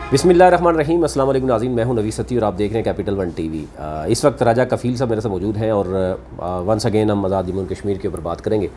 बिस्मिल्लाहिर्रहमानिर्रहीम। अस्सलाम वालेकुम नाज़रीन, मैं हूं नवी सती और आप देख रहे हैं कैपिटल वन टीवी। इस वक्त राजा कफ़ील साहब मेरे साथ मौजूद हैं और वंस अगेन हम आज़ाद जम्मू कश्मीर के ऊपर बात करेंगे।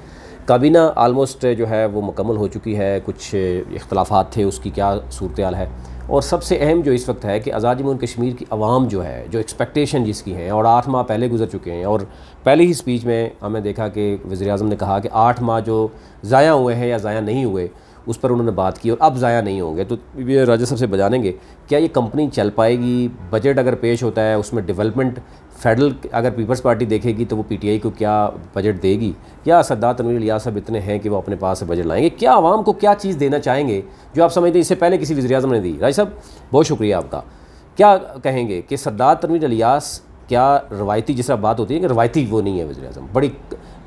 काबीना आलमोस्ट जो है वो मुकम्मल हो चुकी है, कुछ इख्तलाफात थे, उसकी क्या सूरत हाल है, और सबसे अहम जो इस वक्त है कि आज़ाद जम्मू कश्मीर की आवाम जो है, जो एक्सपेक्टेशन जिसकी हैं, और 8 माह पहले गुजर चुके हैं, और पहले ही स्पीच में हमने देखा कि वज़ीर-ए-आज़म ने कहा कि 8 माह जो ज़ाया हुए हैं या ज़ाया नहीं हुए उस पर उन्होंने बात की और अब ज़ाया नहीं होंगे। तो ये राजा साहब से बजानेंगे, क्या ये कंपनी चल पाएगी? बजट अगर पेश होता है उसमें डेवलपमेंट फेडरल अगर पीपल्स पार्टी देखेगी तो वो पीटीआई को क्या बजट देगी, या सरदार तनवीर इलियास साहब इतने हैं कि वो अपने पास से बजट लाएंगे? क्या आवाम को क्या चीज़ देना चाहेंगे जो आप समझते हैं इससे पहले किसी वज़ीर-ए-आज़म ने दी? राजा साहब बहुत शुक्रिया आपका। क्या कहेंगे कि सरदार तनवीर इलियास क्या रवायती, जिस तरह बात होती है कि रवायती वो नहीं है वज़ीर-ए-आज़म, बड़ी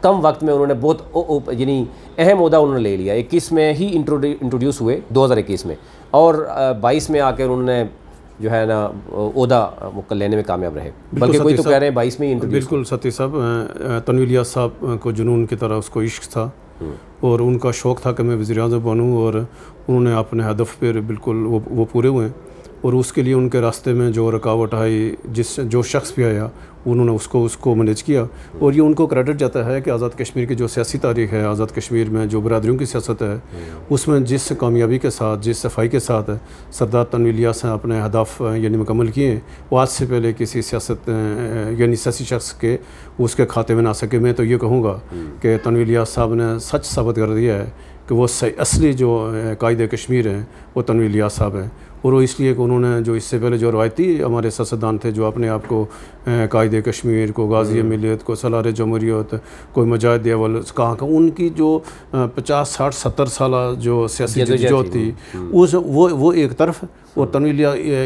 कम वक्त में उन्होंने बहुत यानी अहम ओहदा उन्होंने ले लिया। 21 में ही इंट्रोड्यूस हुए 2021 में, और 22 में आकर उन्होंने जो है ना ओहदा लेने में कामयाब रहे, बल्कि कोई तो कह रहे हैं 22 में ही इंट्रोड्यूस। बिल्कुल सती साहब, तनवीर इलियास साहब को जुनून की तरह उसको इश्क था और उनका शौक़ था कि मैं वज़ीर-ए-आज़म बनूँ, और उन्होंने अपने हदफ पर बिल्कुल वो पूरे हुए। और उसके लिए उनके रास्ते में जो रुकावट आई, जो शख्स भी आया उन्होंने उसको मैनेज किया, और ये उनको क्रेडिट जाता है कि आज़ाद कश्मीर की जो सियासी तारीख़ है, आज़ाद कश्मीर में जो बरादरियों की सियासत है, उसमें जिस कामयाबी के साथ, जिस सफाई के साथ सरदार तनवीर इलियास ने अपने हदफ यानी मुकम्मल किए, वो आज से पहले किसी सियासत यानी सियासी शख्स के उसके खाते में ना सके। मैं तो ये कहूँगा कि तनवीर इलियास साहब ने सच साबित कर दिया है कि वो असली जो कायदे कश्मीर हैं वो तनवीर इलियास साहब हैं, और वो इसलिए कि उन्होंने जो इससे पहले जो रवायती हमारे सियासतदान थे जो अपने आप को कायदे कश्मीर को, गाज़ी मिल्लत को, सलार जमहूरियत, कोई मुजाहिद अव्वल कहाँ का, उनकी जो 50, 60, 70 साल जो सियासी जद्दोजहद थी उस वो एक तरफ, और तनवीर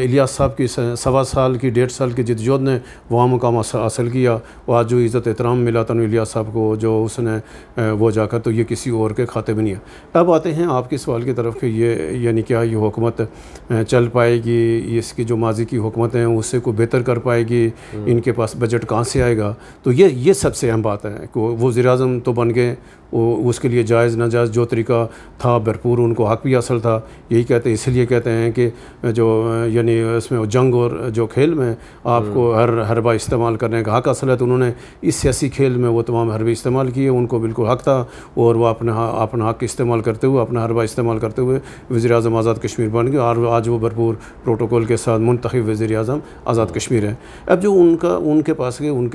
इलियास साहब की 1.25 साल की 1.5 साल की जद्दोजहद ने वहाँ मुकाम हासिल किया, और आज जो इज़्ज़त एहतराम मिला तनवीर इलियास साहब को जो उसने वो जाकर, तो ये किसी और के खाते में नहीं है। अब आते हैं आपके सवाल की तरफ कि ये यानी क्या ये हुकूमत चल पाएगी, इसकी जो माजी की हुकूमत हैं उससे को बेहतर कर पाएगी, इनके पास बजट कहाँ से आएगा? तो ये सबसे अहम बात है कि वो वज़ीर-ए-आज़म तो बन गए, उसके लिए जायज़ नाजायज़ जो तरीका था भरपूर उनको हक़ भी हासिल था। यही कहते हैं, इसलिए कहते हैं कि जो यानी इसमें जंग और जो खेल में आपको हर हरबा इस्तेमाल करने का हक़ हासिल है, तो उन्होंने इस सियासी खेल में वो तमाम हरबे इस्तेमाल किए, उनको बिल्कुल हक़ था, और वह अपना हक़ इस्तेमाल करते हुए, अपना हरबा इस्तेमाल करते हुए वज़ीर-ए-आज़म आज़ाद कश्मीर बन गए, और आज वो भरपूर प्रोटोकॉल के साथ मुंतखब वज़ीर-ए-आज़म आज़ाद कश्मीर है। अब जो उनके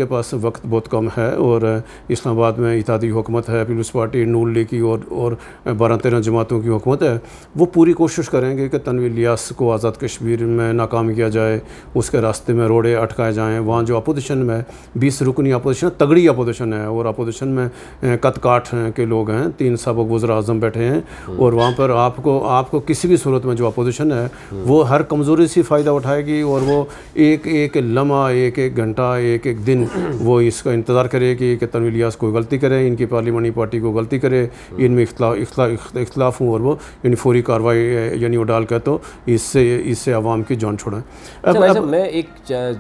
पास वक्त बहुत कम है, और इस्लामाबाद में इत्तेहादी हुकूमत है, पीपल्स पार्टी, नून लीग की और 12-13 जमातों की हुकूमत है। वो पूरी कोशिश करेंगे कि तनवीर इलियास को आज़ाद कश्मीर में नाकाम किया जाए, उसके रास्ते में रोड़े अटकाए जाएँ। वहाँ जो अपोजिशन में 20 रुकनी अपोजिशन, तगड़ी अपोजिशन है, और अपोजिशन में कद काठ के लोग हैं, 3 सबक वज़ीर-ए-आज़म बैठे हैं, और वहाँ पर आपको किसी भी सूरत में जो अपोजिशन है वो हर कमज़ोरी से फ़ायदा उठाएगी, और वो एक लम्हा, एक घंटा, एक दिन वो इसका इंतज़ार करेगी कि तनवीर इलियास कोई गलती करे, इनकी पार्लियामानी पार्टी को गलती करे, इनमें इख्तलाफ हूँ, और वो यानी फौरी कार्रवाई यानी वो डाल कर तो इससे आवाम की जान छोड़ें। अब मैं एक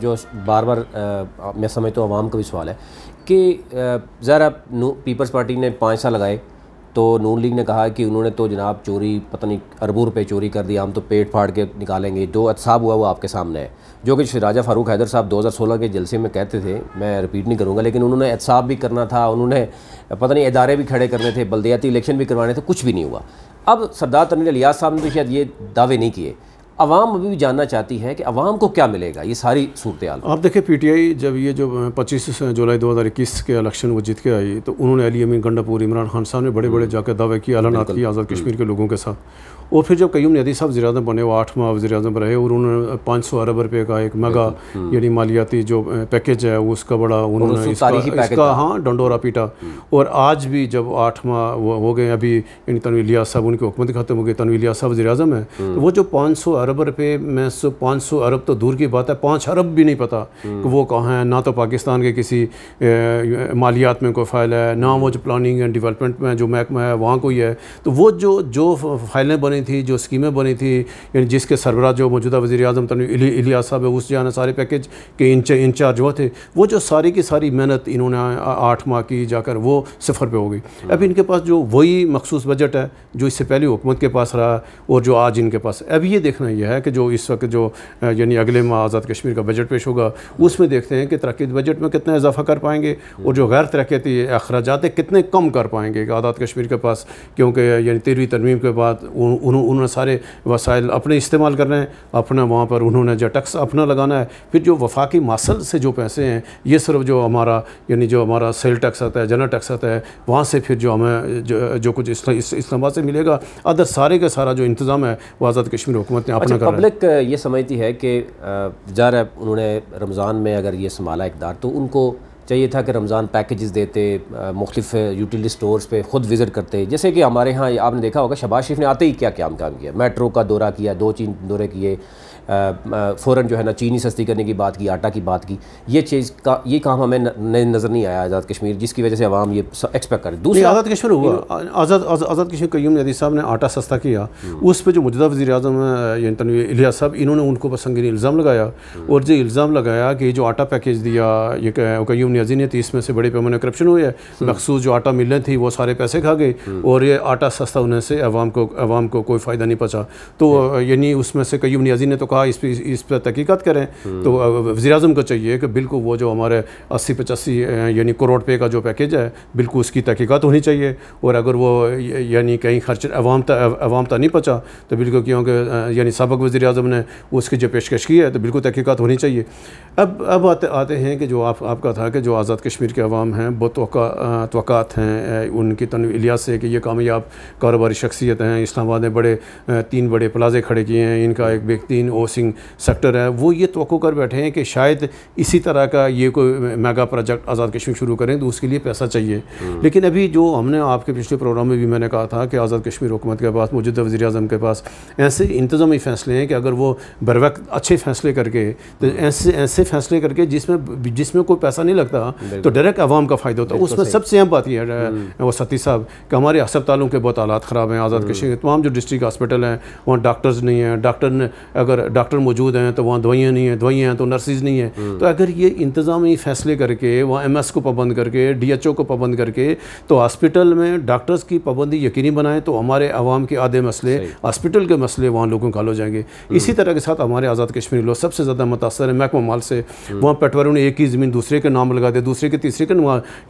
जो बार मैं समझता हूँ आवाम का भी सवाल है कि ज़रा पीपल्स पार्टी ने 5 साल लगाए, तो नून लीग ने कहा कि उन्होंने तो जनाब चोरी पता नहीं अरबों रुपए चोरी कर दिया, हम तो पेट फाड़ के निकालेंगे। जो एहतसाब हुआ वो आपके सामने है, जो कि राजा फ़ारूक हैदर साहब 2016 के जलसे में कहते थे, मैं रिपीट नहीं करूँगा, लेकिन उन्होंने एहतसाब भी करना था, उन्होंने पता नहीं इदारे भी खड़े करने थे, बल्दियाती इलेक्शन भी करवाने थे, कुछ भी नहीं हुआ। अब सरदार तनवीर इलियास साहब ने तो शायद ये दावे नहीं किए। अवाम अभी भी जानना चाहती है कि अवाम को क्या मिलेगा ये सारी सूरत हाल। आप देखिए, पीटीआई जब ये जो 25 जुलाई 2021 के इलेक्शन वो जीत के आई, तो उन्होंने अली अमीन गंडापुर, इमरान खान साहब ने बड़े जाकर दावे किए, ऐलानात किए आज़ाद कश्मीर के लोगों के साथ। और फिर जब क़य्यूम नियाज़ी साहब वज़ीर-ए-आज़म बने, वो 8 माह वज़ीर-ए-आज़म रहे, और उन्होंने 500 अरब रुपये का एक मेगा यानी मालियाती जो पैकेज है उसका बड़ा उन्होंने इसका हाँ डंडोरा पीटा। और आज भी जब 8 माह हो गए, अभी यानी तनवीर इलियास साहब उनकी हुकूमत खत्म हो गई, तनवीर इलियास साहब वज़ीर-ए-आज़म है, तो वो जो 500 अरब रुपये में से 500 अरब तो दूर की बात है, 5 अरब भी नहीं पता कि वो कहाँ है। ना तो पाकिस्तान के किसी मालियात में कोई फ़ाइल है, ना वो जो प्लानिंग एंड डेवलपमेंट में जो महकमा है वहाँ कोई है। तो वो जो फाइलें बनी थी, जो स्कीमें बनी थी, यानी जिसके सरबराह जो मौजूदा वज़ीर-ए-आज़म तनवीर इलियास साहब है, उस जो है सारे पैकेज के इंचार्ज वो थे, वो जो सारी की सारी मेहनत इन्होंने 8 माह की जाकर वो 0 पे हो गई। अब इनके पास जो वही मखसूस बजट है जो इससे पहले हुकूमत के पास रहा और जो आज इनके पास। अब ये देखना यह है कि जो इस वक्त जो यानी अगले माह आज़ाद कश्मीर का बजट पेश होगा, उसमें देखते हैं कि तरक्की बजट में कितना इजाफा कर पाएंगे और जो गैर तरक्याती अखराजात कितने कम कर पाएंगे आज़ाद कश्मीर के पास, क्योंकि यानी 13वीं तरमीम के बाद उन्होंने सारे वसाइल अपने इस्तेमाल करने हैं, अपना वहाँ पर उन्होंने जो टैक्स अपना लगाना है, फिर जो वफाकी मासल से जो पैसे हैं ये सिर्फ जो हमारा यानी जो हमारा सेल टैक्स आता है, जनरल टैक्स आता है, वहाँ से फिर जो हमें जो कुछ इस्लामाबाद से मिलेगा, अदर सारे का सारा जो इंतज़ाम है वो आज़ाद कश्मीर हुकूमत ने अपना कर पब्लिक ये समझती है कि ज़ाहिर है उन्होंने रमज़ान में अगर ये संभाला इक़्तिदार तो उनको चाहिए था कि रमज़ान पैकेजेस देते, मुख्तलिफ यूटिलिटी स्टोर्स पे ख़ुद विज़िट करते, जैसे कि हमारे यहाँ आपने देखा होगा शहबाज शरीफ ने आते ही क्या काम किया, मेट्रो का दौरा किया, 2 चीन दौरे किए, फ़ौरन जो है ना चीनी सस्ती करने की बात की, आटा की बात की, ये काम हमें नज़र नहीं आया आज़ाद कश्मीर, जिसकी वजह से अवाम ये एक्सपेक्ट करे। दूसरा आज़ाद कश्मीर हुआ, आज़ाद कश्मीर कय्यूम नदीर साहब ने आटा सस्ता किया, उस पर जो मौजूदा वज़ीर आज़म यानी तनवीर इलियास साहब, इन्होंने उनको पर संगीन इल्ज़ाम लगाया, और जो इल्ज़ाम लगाया कि जो आटा पैकेज दिया ये कय्यूम नदीर ने, तो इसमें से बड़े पैमाने करप्शन हुए है, मखसूस जो आटा मिलें थी वो सारे पैसे खा गए, और ये आटा सस्ता होने से अवाम को कोई फ़ायदा नहीं पहुँचा। तो यानी उसमें से कय्यूम नदीर ने तो कहा इस पर तहकीकात करें, तो वज़ीर-ए-आज़म को चाहिए कि बिल्कुल वो जो हमारे 80-85 यानी करोड़ रुपये का जो पैकेज है बिल्कुल उसकी तहकीकात होनी चाहिए, और अगर वो यानी कहीं खर्च अवाम तक नहीं पहुँचा तो बिल्कुल, क्योंकि यानी साबिक़ वज़ीर-ए-आज़म ने उसकी जो पेशकश की है तो बिल्कुल तहकीकात होनी चाहिए। अब आते हैं कि जो आपका था कि जो आज़ाद कश्मीर के अवाम हैं बहुत तवक्कात हैं उनकी तनवीर इलियास से कि ये कामयाब कारोबारी शख्सियत हैं, इस्लामाबाद में 3 बड़े प्लाजे खड़े किए हैं, इनका एक बेहतरीन हाउसिंग सेक्टर है, वो ये तवक्को कर बैठे हैं कि शायद इसी तरह का ये कोई मेगा प्रोजेक्ट आज़ाद कश्मीर शुरू करें तो उसके लिए पैसा चाहिए। लेकिन अभी जो हमने आपके पिछले प्रोग्राम में भी मैंने कहा था कि आज़ाद कश्मीर हुकूमत के पास, मौजूदा वज़ीर-ए-आज़म के पास ऐसे इंतज़ामी फ़ैसले हैं कि अगर वो बर वक्त अच्छे फ़ैसले करके, तो ऐसे फ़ैसले करके जिसमें कोई पैसा नहीं लगता तो डायरेक्ट आवाम का फ़ायदा होता है। उसमें सबसे अहम बात यह है वो सती साहब कि हमारे अस्पतालों के बहुत हालात ख़राब हैं। आज़ाद कश्मीर तमाम जो डिस्ट्रिक्ट हॉस्पिटल हैं वहाँ डॉक्टर्स नहीं हैं, अगर डॉक्टर मौजूद हैं तो वहाँ दवाइयाँ नहीं हैं, दवाइयाँ हैं तो नर्सिस नहीं हैं। तो अगर ये इंतज़ामी फ़ैसले करके वहाँ MS को पाबंद करके, DHO को पाबंद करके, तो हॉस्पिटल में डॉक्टर्स की पाबंदी यकीनी बनाएं तो हमारे आवाम के आधे मसले, हॉस्पिटल के मसले वहाँ लोगों का हल हो जाएंगे। इसी तरह के साथ हमारे आज़ाद कश्मीरी लोग सबसे ज़्यादा मुतासर हैं महकमा माल से। वहाँ पटवारियों ने एक ही ज़मीन दूसरे के नाम लगा दिया, दूसरे के तीसरे के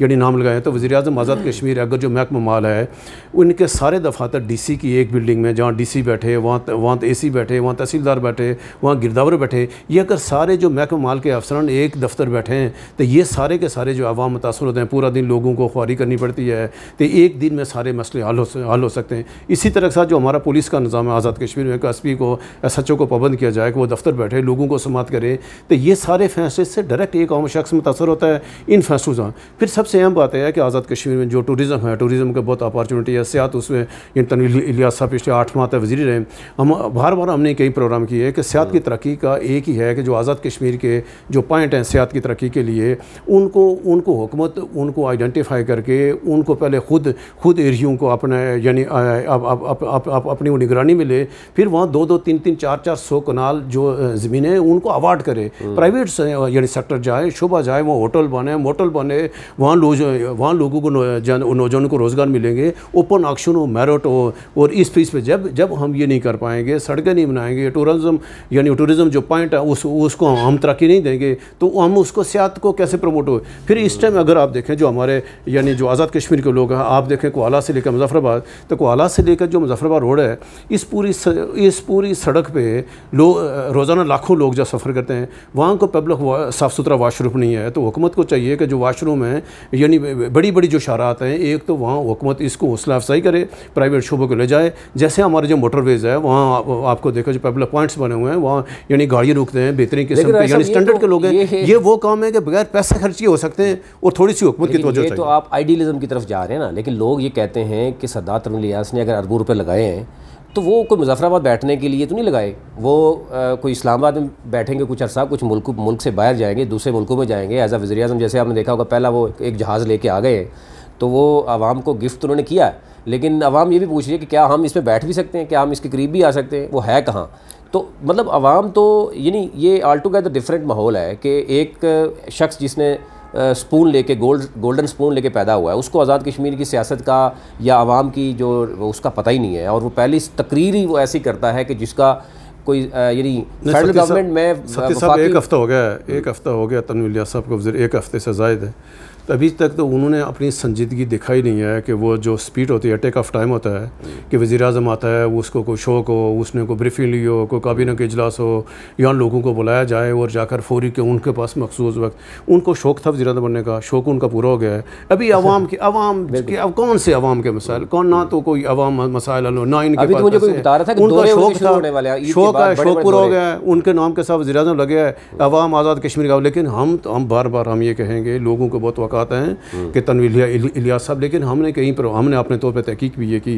यानी नाम लगाए। तो वज़ीर-ए-आज़म आज़ाद कश्मीर अगर जो महकमा माल है उनके सारे दफातर DC की एक बिल्डिंग में, जहाँ DC बैठे वहाँ AC बैठे, वहाँ तहसीलदार बैठे, वहाँ गिरदावर बैठे, ये अगर सारे जो महकमा माल के अफसरान एक दफ्तर बैठे हैं तो ये सारे के सारे जो अवाम मुतासर होते हैं, पूरा दिन लोगों को ख्वारी करनी पड़ती है, तो एक दिन में सारे मसले हल हो सकते हैं। इसी तरह के साथ जो हमारा पुलिस का निज़ाम है आज़ाद कश्मीर में, SP को SHO को पाबंद किया जाए कि वो दफ्तर बैठे लोगों को समात करे, तो ये सारे फैसले से डायरेक्ट एक आम शख्स मुतासर होता है इन फैसलों से। फिर सबसे अहम बात है कि आज़ाद कश्मीर में जो टूरिज़म है, टूरिज़म का बहुत अपॉर्चुनिटी है, सियाहत उसमें इन तनवीर इलियास साहब पिछले 8 माह तक वज़ीर रहे। हम बार हमने कई प्रोग्राम किए कि सियाहत की तरक्की का एक ही है कि जो आज़ाद कश्मीर के जो पॉइंट हैं सियाहत की तरक्की के लिए, उनको हुकूमत उनको आइडेंटिफाई करके उनको पहले खुद एरियों को अपने यानी अपनी निगरानी में ले, फिर वहाँ 2-2, 3-3, 4-400 कनाल जो ज़मीनें उनको अवार्ड करे, प्राइवेट यानी सेक्टर जाए, शुबा जाए, वहाँ होटल बने, मोटल बने, वहाँ लोगों को नौजवानों को रोज़गार मिलेंगे, ओपन ऑक्शन हो, मेरिट हो। और इस फीस पे जब हम ये नहीं कर पाएंगे, सड़कें नहीं बनाएंगे, टूरिज़म जो पॉइंट है उसको हम तरक्की नहीं देंगे, तो हम उसको सियाहत को कैसे प्रमोट हो। फिर इस टाइम अगर आप देखें जो हमारे यानी जो आज़ाद कश्मीर के लोग हैं, आप देखें कोआला से लेकर मुजफ्फराबाद, तो कोआला से लेकर जो मुजफ्फराबाद रोड है, इस पूरी सड़क पे रोज़ाना लाखों लोग जब सफ़र करते हैं, वहाँ को पब्लिक साफ़ सुथरा वाशरूम नहीं है। तो हुकूमत को चाहिए कि जो वाशरूम है यानी बड़ी जो शारात हैं, एक तो वहाँ हुकूमत इसको हौसला अफजाई करे, प्राइवेट शोबों को ले जाए। जैसे हमारे जो मोटरवेज़ है वहाँ आपको देखो जो पब्लिक पॉइंट्स बने हुए हैं, वहाँ यानी गाड़ियाँ रुकते हैं बेहतरीन किस्म के, यानी स्टैंडर्ड के लोग हैं। ये वो काम है कि बगैर पैसा खर्ची हो सकते हैं और थोड़ी सी हुकूमत की तवज्जो चाहिए। तो आप आइडियलिज्म की तरफ जा रहे हैं ना, लेकिन लोग ये कहते हैं कि सरदार तनवीर इलियास ने अगर अरबों रुपये लगाए हैं तो वो कोई मुजफ्फराबाद बैठने के लिए तो नहीं लगाए, वो कोई इस्लामाबाद में बैठेंगे कुछ अर्सा, कुछ मुल्क से बाहर जाएंगे, दूसरे मुल्कों में जाएंगे एज आ वज़ीर-ए-आज़म। जैसे आपने देखा होगा पहला वो एक जहाज़ लेके आ गए, तो वो आवाम को गिफ्ट उन्होंने किया, लेकिन आवाम ये भी पूछ रही है कि क्या हम इस पर बैठ भी सकते हैं, क्या हम इसके करीब भी आ सकते हैं, वो है कहाँ। तो मतलब आवाम तो यानी ये ऑल टुगेदर डिफरेंट माहौल है कि एक शख्स जिसने स्पून लेके गोल्डन स्पून लेके पैदा हुआ है, उसको आज़ाद कश्मीर की सियासत का या आवाम की जो उसका पता ही नहीं है, और वो पहली तकरीर ही वो ऐसी करता है कि जिसका कोई यानी फेडरल गवर्नमेंट में सत्ती साहब एक हफ़्ता हो गया तनवीर इलियास साहब को वज़ीर, एक हफ़्ते से ज़ायद है। तो अभी तक तो उन्होंने अपनी संजीदगी दिखाई नहीं है कि वो जो स्पीड होती है, टेक ऑफ टाइम होता है कि वज़ीर आज़म आता है, उसको कोई शौक हो, उसने कोई ब्रीफिंग ली हो, कोई काबीना के इजलास हो, या लोगों को बुलाया जाए और जाकर फौरी के उनके पास मखसूस वक्त उनको शौक़ था वज़ीर आज़म बनने का, शौक़ उनका पूरा हो गया है। अभी अवाम के अब कौन से अवाम के मसाइल, कौन ना तो कोई अवाम मसाइल ना इनके पास, उनका शौक़ पूरा हो गया है, उनके नाम के साथ वज़ीर आज़म लगे है, अवाम आज़ाद कश्मीर का। लेकिन हम बार बार हम ये कहेंगे, लोगों को बहुत वक़ात हैं कि तनवीर इलियास साहब, लेकिन हमने कहीं पर हमने अपने तौर पर तहकीक भी ये की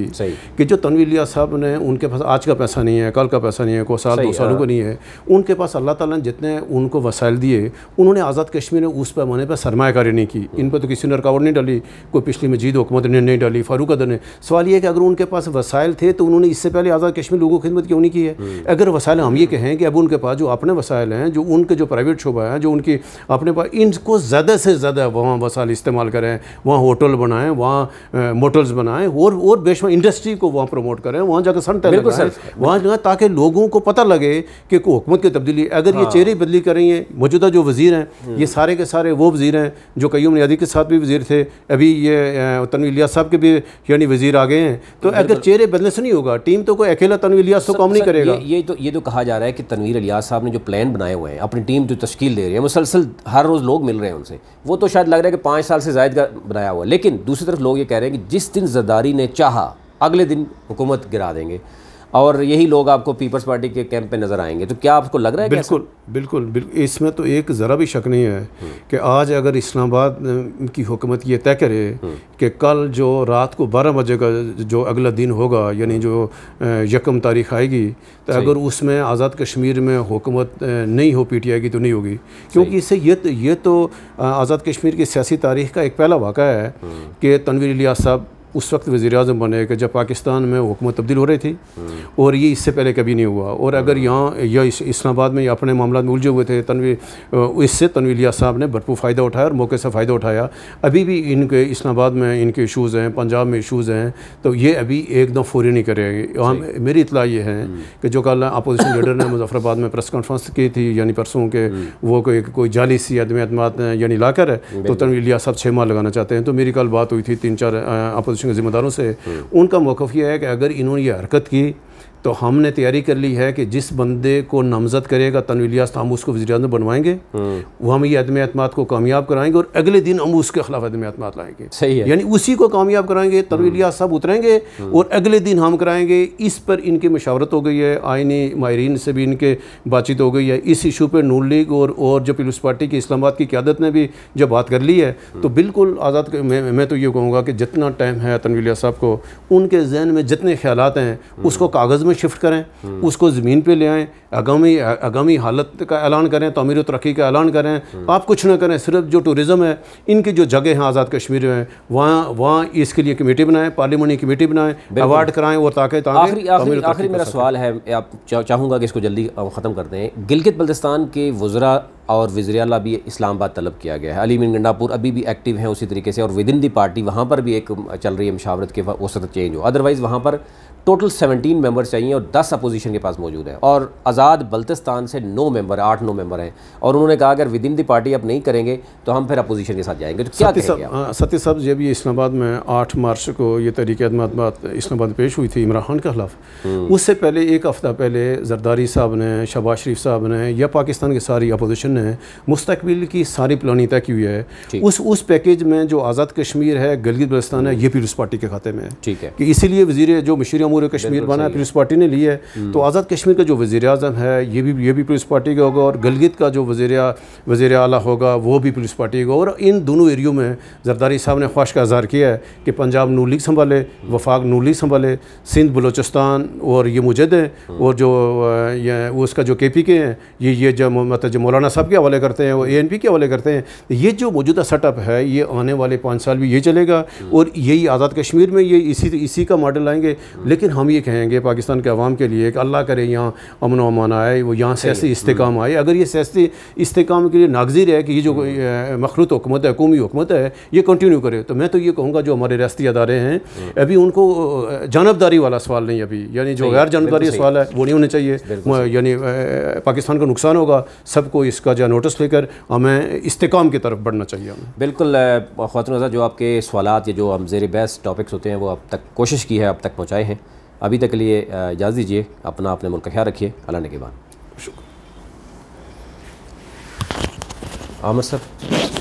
कि जो तनवीर इलियास साहब ने, उनके पास आज का पैसा नहीं है, कल का पैसा नहीं है, कोई साल 2 सालों को नहीं है, उनके पास अल्लाह ताला ने जितने उनको वसाइल दिए, उन्होंने आज़ाद कश्मीर में उस पैमाने पर सरमायाकारी नहीं की। इन पर तो किसी ने रुकावट नहीं डाली, कोई पिछली मजीद हुकूमत ने नहीं डाली, फारूक अदर ने। सवाल ये है कि अगर उनके पास वसाइल थे तो उन्होंने इससे पहले आज़ाद कश्मीर लोगों की खिदमत क्यों नहीं की है? अगर वसाइल हम ये कहें कि अब उनके पास जो अपने वसाइल हैं, जो उनके जो प्राइवेट शोबा है, जो उनकी अपने पास, इनको ज़्यादा से ज़्यादा वहाँ वसाइल इस्तेमाल करें, वहाँ होटल बनाएं, वहाँ मोटल्स बनाएं और बेशुमार इंडस्ट्री को वहाँ प्रमोट करें, वहाँ जाकर सन टैलेंट लगाएं, वहाँ जाए ताकि लोगों को पता लगे कि हुकूमत की तब्दीली। अगर ये चेहरे बदली कर रही हैं, मौजूदा जो वज़ीर हैं ये सारे के सारे वो वज़ीर हैं जो कयूम नियाज़ी के साथ भी वज़ीर थे, अभी ये तनवीर इलियास साहब के भी यानी वज़ीर आ गए हैं। तो अगर चेहरे बदलने से नहीं होगा, टीम तो कोई अकेला तनवीर इलियास तो काम नहीं करेगा। ये तो कहा जा रहा है कि तनवीर इलियास साहब ने जो प्लान बनाए हुए हैं, अपनी टीम जो तश्कील दे रही है, मुसलसल हर रोज़ लोग मिल रहे हैं उनसे, वो तो शायद लग रहा है कि 5 साल से ज़ायद का बनाया हुआ। लेकिन दूसरी तरफ लोग ये कह रहे हैं कि जिस दिन ज़रदारी ने चाहा अगले दिन हुकूमत गिरा देंगे, और यही लोग आपको पीपल्स पार्टी के कैंप पे नज़र आएंगे। तो क्या आपको लग रहा है? बिल्कुल इसमें तो एक ज़रा भी शक नहीं है कि आज अगर इस्लामाबाद की हुकूमत ये तय करे कि कल जो रात को 12 बजे का जो अगला दिन होगा, यानी जो 1 तारीख आएगी, तो अगर उसमें आज़ाद कश्मीर में हुकूमत नहीं हो PTI की तो नहीं होगी, क्योंकि इससे ये तो आज़ाद कश्मीर की सियासी तारीख़ का एक पहला वाक़ा है कि तनवीर इलियास साहब उस वक्त वज़ीर आज़म बने कि जब पाकिस्तान में हुकूमत तब्दील हो रही थी, और ये इससे पहले कभी नहीं हुआ। और अगर यहाँ या इस्लामाबाद में या अपने मामला में उलझे हुए थे इससे तनवीर इलियास साहब ने भरपूर फ़ायदा उठाया और मौके से फ़ायदा उठाया। अभी भी इनके इस्लामाबाद में इनके इशूज़ हैं, पंजाब में इशूज़ हैं, तो ये अभी एकदम फौरी नहीं करेंगे। मेरी इतला ये है कि जो कल अपोजिशन लीडर ने मुजफ्फराबाद में प्रेस कॉन्फ्रेंस की थी, यानी परसों के, वो कोई जाली सी अदम एतमाद यानी लाकर तो तनवीर इलियास साहब 6 माह लगाना चाहते हैं। तो मेरी कल बात हुई थी 3-4 अपोजिशन के ज़िम्मेदारों से, उनका मौक़िफ़ यह है कि अगर इन्होंने ये हरकत की तो हमने तैयारी कर ली है कि जिस बंदे को नामज़द करेगा तनवीर इलियास, हम उसको वज़ीर आज़म बनवाएंगे, वो हम ये अदम एतमाद को कामयाब कराएंगे और अगले दिन हम उसके खिलाफ अदम एतमाद लाएंगे। सही है, यानी उसी को कामयाब कराएंगे, तनवीर इलियास साहब उतरेंगे और अगले दिन हम कराएंगे। इस पर इनकी मशावरत हो गई है, आईनी माहिरीन से भी इनके बातचीत हो गई है। इस इशू पर नून लीग और जो पीपल्स पार्टी की इस्लामाबाद की क़यादत ने भी जब बात कर ली है, तो बिल्कुल आज़ाद मैं तो ये कहूँगा कि जितना टाइम है तनवीर इलियास साहब को, उनके जहन में जितने ख्यालात हैं उसको कागज़ में शिफ्ट करें, उसको ज़मीन पे ले आएँ, आगामी हालत का ऐलान करें, तमीर और तरक्की का ऐलान करें। आप कुछ ना करें, सिर्फ जो टूरिज़म है, इनकी जो जगह हैं आज़ाद कश्मीर में, वहाँ इसके लिए कमेटी बनाएं, पार्लियामेंट्री कमेटी बनाएं, अवार्ड कराएं, और ताकि आखिरी मेरा सवाल है, आप चाहूँगा कि इसको जल्दी ख़त्म करते हैं। गिलगित बल्तिस्तान के वज़रा और वज़ीर आला भी इस्लामाबाद तलब किया गया है। अली मीन गंडापुर अभी भी एक्टिव हैं उसी तरीके से, और विद इन दी पार्टी वहाँ पर भी एक चल रही है मशावरत के वसत चेंज हो। अदरवाइज़ वहाँ पर टोटल 17 मेंबर्स चाहिए और 10 अपोजिशन के पास मौजूद है, और आज़ाद बल्तिस्तान से 9 मेंबर, 8-9 मेंबर हैं, और उन्होंने कहा अगर विद इन दी पार्टी अब नहीं करेंगे तो हम फिर अपोजिशन के साथ जाएंगे। तो क्या कहेंगे आप? सत्य साहब, जब ये इस्लामाबाद में 8 मार्च को ये तहरीक-ए-अदम इस्लामाबाद पेश हुई थी इमरान खान के खिलाफ, उससे पहले 1 हफ़्ता पहले जरदारी साहब ने, शहबाज शरीफ साहब ने या पाकिस्तान की सारी अपोजिशन ने मुस्तकबिल की सारी प्लानिंग तय की हुई है। उस पैकेज में जो आज़ाद कश्मीर है, गिलगित बल्तिस्तान है, ये पीपल्स पार्टी के खाते में है। ठीक है, कि इसीलिए वज़ीर जो मशीर अमूर कश्मीर बना पीपल्स पार्टी ने ली है। तो आज़ाद कश्मीर का जो वज़ीर आज़म है ये भी पीपल्स पार्टी का होगा, और गिलगित का जो वज़ीर आला होगा वो भी पीपल्स पार्टी का। और इन दोनों एरियो में जरदारी साहब ने ख्वाहिश का इज़हार किया है कि पंजाब नून लीग संभाले, वफाक नून लीग संभाले, सिंध बलोचिस्तान और ये मुजद हैं, और जो उसका जो KPK हैं ये जो मतलब जो मौलाना साहब के हवाले करते हैं, वो ANP के हवाले करते हैं। ये जो मौजूदा सेटअप है ये आने वाले 5 साल भी ये चलेगा, और यही आज़ाद कश्मीर में ये इसी का मॉडल आएंगे। लेकिन लेकिन हम ये कहेंगे पाकिस्तान के अवाम के लिए कि अल्लाह करे यहाँ अमन व अमान आए, वो यहाँ सियासी इस्तेकाम आए। अगर ये सियासी इस्तेकाम के लिए नागज़िर है कि ये जो मखलूत हुकूमत है, कौमी हुकूमत है, ये कंटिन्यू करे, तो मैं तो ये कहूँगा जो हमारे रियासती अदारे हैं अभी उनको जानबदारी वाला सवाल नहीं, अभी यानी जो गैर जानबदारी सवाल है वो नहीं होने चाहिए। यानी पाकिस्तान को नुकसान होगा, सबको इसका जो नोटिस लेकर हमें इस्तेकाम की तरफ बढ़ना चाहिए हमें। बिल्कुल ख़वातीन हज़रात, जो आपके सवालात या जो हम ज़ेर बहस टॉपिक्स होते हैं वो अब तक कोशिश की है, अब तक पहुँचाए हैं। अभी तक के लिए इजाज़त दीजिए। अपने मुल्क का ख्याल रखिए। अल्लाह ने के बाद। आमिर सर।